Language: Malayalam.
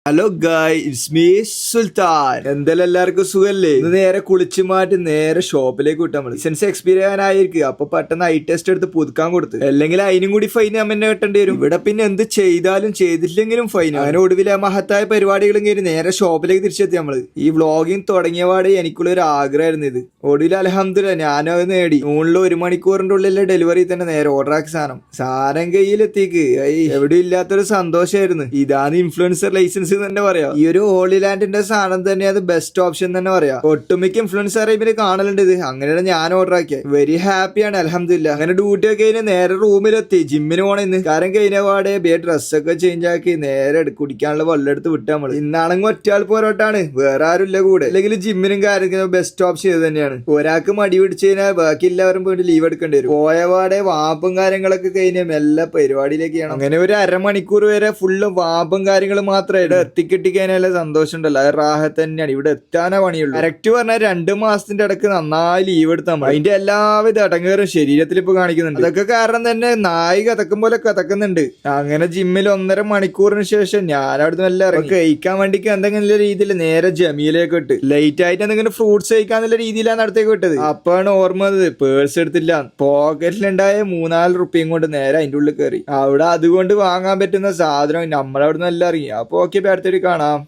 ഹലോ ഗായ്, ഇറ്റ്സ് മീ സുൽത്താൻ. എന്തായാലും എല്ലാവർക്കും സുഖല്ലേ? ഇത് നേരെ കുളിച്ച് മാറ്റി നേരെ ഷോപ്പിലേക്ക് വിട്ടാൽ മതി. ലൈസൻസ് എക്സ്പീരിയൻ ആയിരിക്കും. അപ്പൊ പെട്ടെന്ന് ഐ ടെസ്റ്റ് എടുത്ത് പുതുക്കാൻ കൊടുത്ത്, അല്ലെങ്കിൽ അതിനും കൂടി ഫൈൻ നമ്മൾ തന്നെ കെട്ടേണ്ടി വരും. ഇവിടെ പിന്നെ എന്ത് ചെയ്താലും ചെയ്തിട്ടില്ലെങ്കിലും ഫൈൻ. അങ്ങനെ ഒടുവിലെ മഹത്തായ പരിപാടികളും കഴിഞ്ഞ് നേരെ ഷോപ്പിലേക്ക് തിരിച്ചെത്തി നമ്മള്. ഈ വ്ളോഗിങ് തുടങ്ങിയ പാടെ എനിക്കുള്ള ഒരു ആഗ്രഹമായിരുന്നു ഇത്. ഒടുവിൽ അൽഹംദുലില്ലാ ഞാനും അത് നേടി. ഫോണിൽ 1 മണിക്കൂറിന്റെ ഉള്ളിലെ ഡെലിവറി തന്നെ നേരെ ഓർഡർ ആക്കി സാധനം കയ്യിലെത്തിക്ക്. എവിടെ ഇല്ലാത്തൊരു സന്തോഷമായിരുന്നു. ഇതാണ് ഇൻഫ്ലുവൻസർ ലൈസൻസ് തന്നെ പറയാം. ഈ ഒരു ഹോളി ലാൻഡിന്റെ സാധനം തന്നെ അത് ബെസ്റ്റ് ഓപ്ഷൻ തന്നെ പറയാം. ഒട്ടുമിക്ക ഇൻഫ്ലുവൻസർ ഇവര് കാണലുണ്ട് ഇത്. അങ്ങനെയാണ് ഞാൻ ഓർഡർ ആക്കിയത്. വെരി ഹാപ്പിയാണ് അൽഹംദുലില്ലാ. അങ്ങനെ ഡ്യൂട്ടി ഒക്കെ കഴിഞ്ഞ് നേരെ റൂമിലെത്തി. ജിമ്മിന് പോണെന്ന് കാരണം കഴിഞ്ഞ പാടെ ഡ്രസ്സൊക്കെ ചേഞ്ച് ആക്കി നേരെ കുടിക്കാനുള്ള വെള്ളം എടുത്ത് വിട്ട് നമ്മള്. ഇന്നാണെങ്കിൽ ഒറ്റയാൾ പോരാട്ടാണ്, വേറെ ആരുമില്ല കൂടെ. അല്ലെങ്കിൽ ജിമ്മിനും കാര്യങ്ങളും ബെസ്റ്റ് ഓപ്ഷൻ ഇത് തന്നെയാണ്. ഒരാൾക്ക് മടി പിടിച്ചു കഴിഞ്ഞാൽ ബാക്കി എല്ലാവരും പോയിട്ട് ലീവ് എടുക്കേണ്ടി വരും. പോയ പാടെ വാപ്പും കാര്യങ്ങളൊക്കെ കഴിഞ്ഞ എല്ലാ പരിപാടിയിലേക്കാണ്. അങ്ങനെ ഒരു അരമണിക്കൂർ വരെ ഫുള്ള് വാപ്പും കാര്യങ്ങളും മാത്രമേ എത്തിക്കിട്ടിക്കാനല്ല സന്തോഷം ഉണ്ടല്ലോ. അത് റാഹത്ത് തന്നെയാണ്. ഇവിടെ എത്താനേ പണിയുള്ളൂ. കറക്റ്റ് പറഞ്ഞാൽ 2 മാസത്തിന്റെ ഇടക്ക് നന്നായി ലീവ് എടുത്താൽ മതി. അതിന്റെ എല്ലാവിധ അടങ്ങേറും ശരീരത്തിൽ ഇപ്പൊ കാണിക്കുന്നുണ്ട്. അതൊക്കെ കാരണം തന്നെ നായി കഥക്കും പോലെ കഥക്കുന്നുണ്ട്. അങ്ങനെ ജിമ്മിൽ 1.5 മണിക്കൂറിന് ശേഷം ഞാൻ അവിടുന്ന് എല്ലാം ഇറങ്ങി കഴിക്കാൻ വേണ്ടിക്ക് എന്തെങ്കിലും രീതിയിൽ നേരെ ജമീലേക്ക് വിട്ട്. ലേറ്റ് ആയിട്ട് എന്തെങ്കിലും ഫ്രൂട്ട്സ് കഴിക്കാന്നുള്ള രീതിയിലാണ് അടുത്തേക്ക് വിട്ടത്. അപ്പാണ് ഓർമ്മ വന്നത് പേഴ്സ് എടുത്തില്ല. പോക്കറ്റിലുണ്ടായ 3-4 റുപ്യയും കൊണ്ട് നേരെ അതിന്റെ ഉള്ളിൽ കയറി. അവിടെ അതുകൊണ്ട് വാങ്ങാൻ പറ്റുന്ന സാധനം നമ്മളവിടുന്ന് എല്ലാം ഇറങ്ങി. അപ്പൊ ഓക്കെ, അടുത്തൊരു കാണാം.